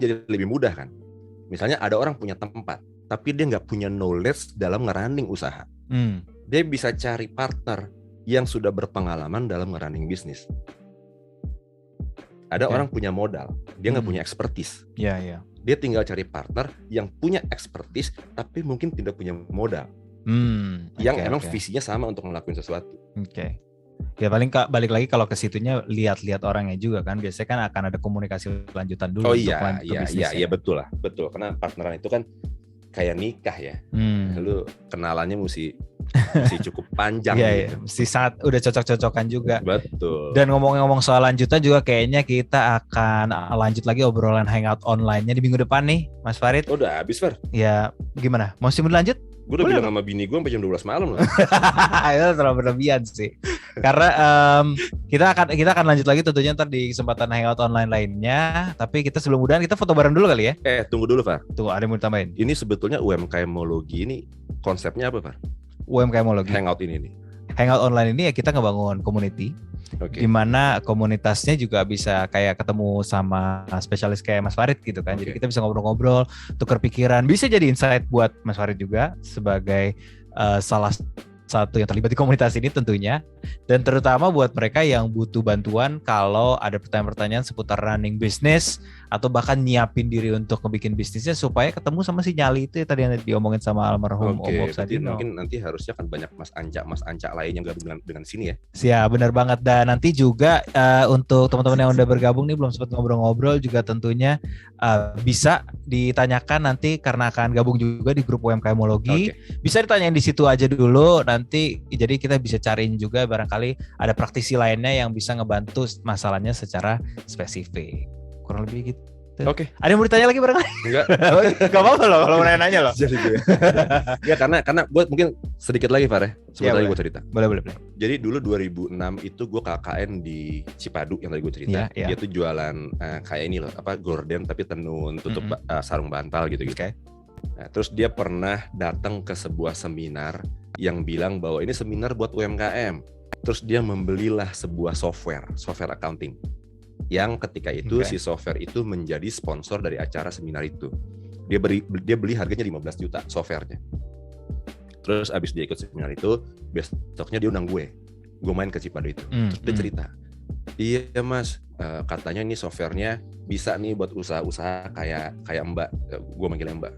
jadi lebih mudah kan. Misalnya ada orang punya tempat, tapi dia nggak punya knowledge dalam ngerunning usaha. Dia bisa cari partner yang sudah berpengalaman dalam ngerunning bisnis. Ada orang punya modal, dia nggak punya expertise. Dia tinggal cari partner yang punya expertise, tapi mungkin tidak punya modal. Yang emang visinya sama untuk ngelakuin sesuatu. Ya paling balik lagi kalau ke situnya lihat orangnya juga kan. Biasanya kan akan ada komunikasi lanjutan dulu. Iya betul lah, betul. Karena partneran itu kan kayak nikah ya. Lu kenalannya mesti cukup panjang gitu. Mesti sangat udah cocok-cocokan juga. Betul. Dan ngomong-ngomong soal lanjutan juga kayaknya kita akan lanjut lagi obrolan hangout online-nya di minggu depan nih, Mas Farid. Udah habis, Far? Ya, gimana? Mau lanjut? Gue udah bilang sama bini gue sampai jam 12 malam loh. Itu terlalu berlebihan sih. Karena kita akan lanjut lagi tentunya ntar di kesempatan hangout online lainnya. Tapi kita sebelum udahan kita foto bareng dulu kali ya. Tunggu dulu, Far. Tunggu, ada yang mau ditambahin? Ini sebetulnya UMKMologi ini konsepnya apa, Far? UMKMologi. Hangout ini nih. Hangout online ini ya kita ngebangun community. Di mana komunitasnya juga bisa kayak ketemu sama spesialis kayak Mas Farid gitu kan. Jadi kita bisa ngobrol-ngobrol, tukar pikiran, bisa jadi insight buat Mas Farid juga sebagai salah satu yang terlibat di komunitas ini tentunya. Dan terutama buat mereka yang butuh bantuan kalau ada pertanyaan-pertanyaan seputar running bisnis atau bahkan nyiapin diri untuk ngebikin bisnisnya supaya ketemu sama si nyali itu ya, tadi yang diomongin sama almarhum Om Bob Sadino. Mungkin nanti harusnya kan banyak Mas Anca lain yang gabung dengan sini ya. Siap, benar banget. Dan nanti juga untuk teman-teman yang udah bergabung nih belum sempat ngobrol-ngobrol juga tentunya bisa ditanyakan nanti karena akan gabung juga di grup UMKMologi. Bisa ditanyain di situ aja dulu nanti, jadi kita bisa cariin juga barangkali ada praktisi lainnya yang bisa ngebantu masalahnya secara spesifik. Kurang lebih gitu. Ada yang mau ditanya lagi barangkali? Enggak. Gak apa-apa loh kalau mau nanya loh. Jadi gue. Ya karena gue mungkin sedikit lagi, Far ya. Sebentar lagi gue cerita. Boleh. Jadi dulu 2006 itu gue KKN di Cipadu yang tadi gue cerita. Dia tuh jualan kayak ini loh, gorden tapi tenun, tutup sarung bantal gitu. Nah, terus dia pernah datang ke sebuah seminar yang bilang bahwa ini seminar buat UMKM. Terus dia membelilah sebuah software accounting. Yang ketika itu si software itu menjadi sponsor dari acara seminar itu. Dia beli harganya 15 juta softwarenya. Terus abis dia ikut seminar itu, besoknya dia undang gue main ke Cipadu itu. Terus dia cerita, iya Mas, katanya ini softwarenya bisa nih buat usaha-usaha kayak Mbak, gue manggilnya Mbak.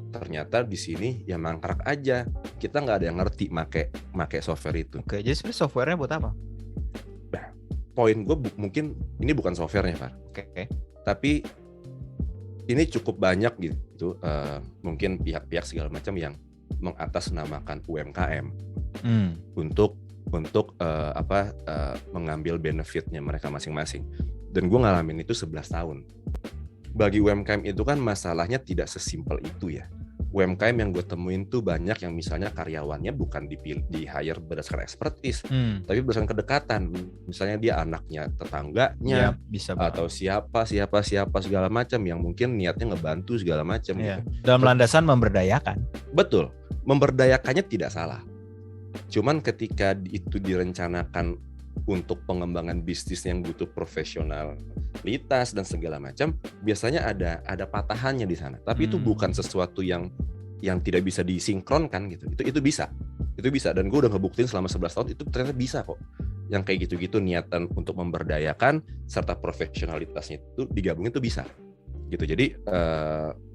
Ternyata di sini ya mangkrak aja, kita nggak ada yang ngerti make software itu. Jadi sebenarnya softwarenya buat apa? Poin gue mungkin ini bukan softwarenya, Far. Tapi ini cukup banyak gitu, mungkin pihak-pihak segala macam yang mengatasnamakan UMKM untuk mengambil benefitnya mereka masing-masing. Dan gue ngalamin itu 11 tahun. Bagi UMKM itu kan masalahnya tidak sesimpel itu ya. UMKM yang gue temuin tuh banyak yang misalnya karyawannya bukan di hire berdasarkan expertise, tapi berdasarkan kedekatan. Misalnya dia anaknya tetangganya, bisa atau siapa segala macam yang mungkin niatnya ngebantu segala macam. Gitu. Dalam landasan memberdayakan. Betul, memberdayakannya tidak salah. Cuman ketika itu direncanakan untuk pengembangan bisnis yang butuh profesionalitas dan segala macam, biasanya ada patahannya di sana. Tapi itu bukan sesuatu yang tidak bisa disinkronkan gitu. Itu bisa. Dan gue udah ngebuktiin selama 11 tahun itu ternyata bisa kok. Yang kayak gitu-gitu niatan untuk memberdayakan serta profesionalitasnya itu digabungin itu bisa. Gitu. Jadi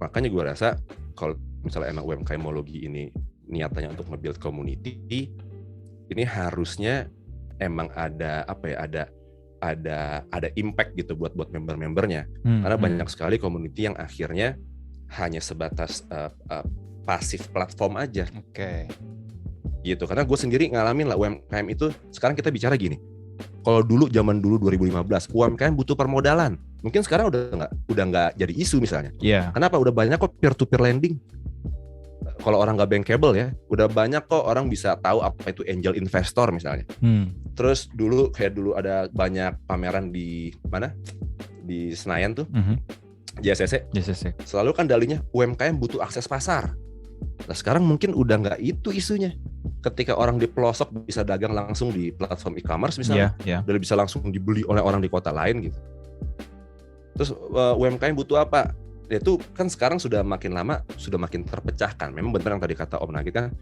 makanya gue rasa kalau misalnya emang UMKMologi ini niatannya untuk nge-build community, ini harusnya emang ada impact gitu buat member-membernya. Karena banyak sekali community yang akhirnya hanya sebatas pasif platform aja. Gitu. Karena gue sendiri ngalamin lah UMKM itu. Sekarang kita bicara gini, kalau zaman dulu 2015 UMKM butuh permodalan, mungkin sekarang udah nggak jadi isu misalnya. Kenapa? Udah banyak kok peer-to-peer lending. Kalau orang nggak bankable ya, udah banyak kok orang bisa tahu apa itu angel investor misalnya. Terus dulu ada banyak pameran di mana? Di Senayan tuh, JSC. Selalu kan dalihnya UMKM butuh akses pasar. Nah sekarang mungkin udah nggak itu isunya. Ketika orang di pelosok bisa dagang langsung di platform e-commerce misalnya, udah bisa langsung dibeli oleh orang di kota lain gitu. Terus UMKM butuh apa? Ya itu kan sekarang sudah makin lama sudah makin terpecahkan. Memang benar yang tadi kata Om Nagit kan,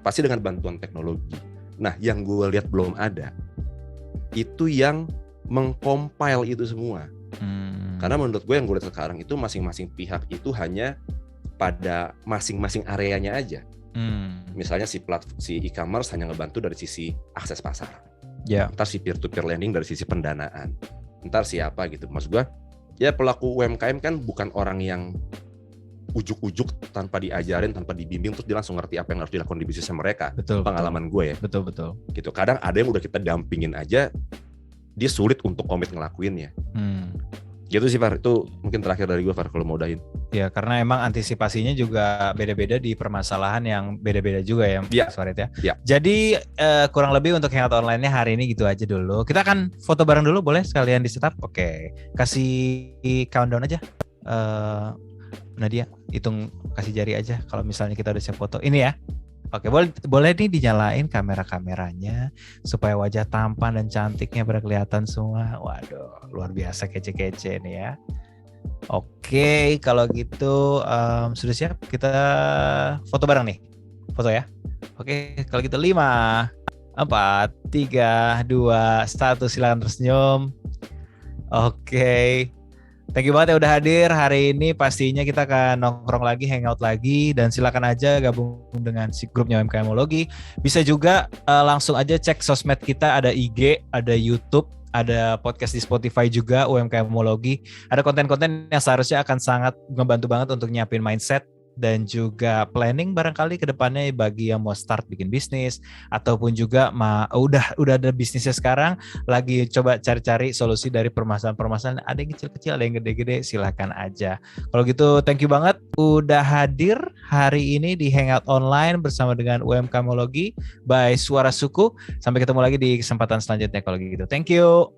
pasti dengan bantuan teknologi. Nah, yang gue lihat belum ada itu yang mengcompile itu semua. Karena menurut gue yang gue lihat sekarang itu masing-masing pihak itu hanya pada masing-masing areanya aja. Misalnya si e-commerce hanya ngebantu dari sisi akses pasar. Ntar si peer-to-peer lending dari sisi pendanaan. Ntar siapa gitu. Maksud gue, ya pelaku UMKM kan bukan orang yang ujuk-ujuk tanpa diajarin, tanpa dibimbing, terus dia langsung ngerti apa yang harus dilakukan di bisnisnya mereka. Betul, pengalaman gue ya. Betul. Gitu. Kadang ada yang udah kita dampingin aja, dia sulit untuk komit ngelakuinnya. Gitu sih Far, itu mungkin terakhir dari gue Far kalau mau udahin. Ya karena emang antisipasinya juga beda-beda di permasalahan yang beda-beda juga ya Mas Farid ya. Jadi kurang lebih untuk hangout online-nya hari ini gitu aja dulu. Kita akan foto bareng dulu, boleh sekalian di setup? Oke, kasih countdown aja. Nadia, hitung, kasih jari aja kalau misalnya kita udah siap foto. Ini ya. Oke, boleh nih dinyalain kamera-kameranya supaya wajah tampan dan cantiknya pada kelihatan semua. Waduh, luar biasa kece-kece nih ya. Oke, kalau gitu sudah siap, kita foto bareng nih. Foto ya. Oke, kalau gitu 5, 4, 3, 2, 1, silakan tersenyum. Oke. Thank you banget ya udah hadir hari ini. Pastinya kita akan nongkrong lagi, hangout lagi, dan silakan aja gabung dengan si grupnya UMKMologi. Bisa juga langsung aja cek sosmed kita, ada IG, ada YouTube, ada podcast di Spotify juga UMKMologi. Ada konten-konten yang seharusnya akan sangat membantu banget untuk nyiapin mindset dan juga planning barangkali ke depannya bagi yang mau start bikin bisnis ataupun juga udah ada bisnisnya sekarang lagi coba cari-cari solusi dari permasalahan-permasalahan, ada yang kecil-kecil ada yang gede-gede, silakan aja. Kalau gitu thank you banget udah hadir hari ini di Hangout Online bersama dengan UMKMologi by Suara Suku. Sampai ketemu lagi di kesempatan selanjutnya kalau gitu. Thank you.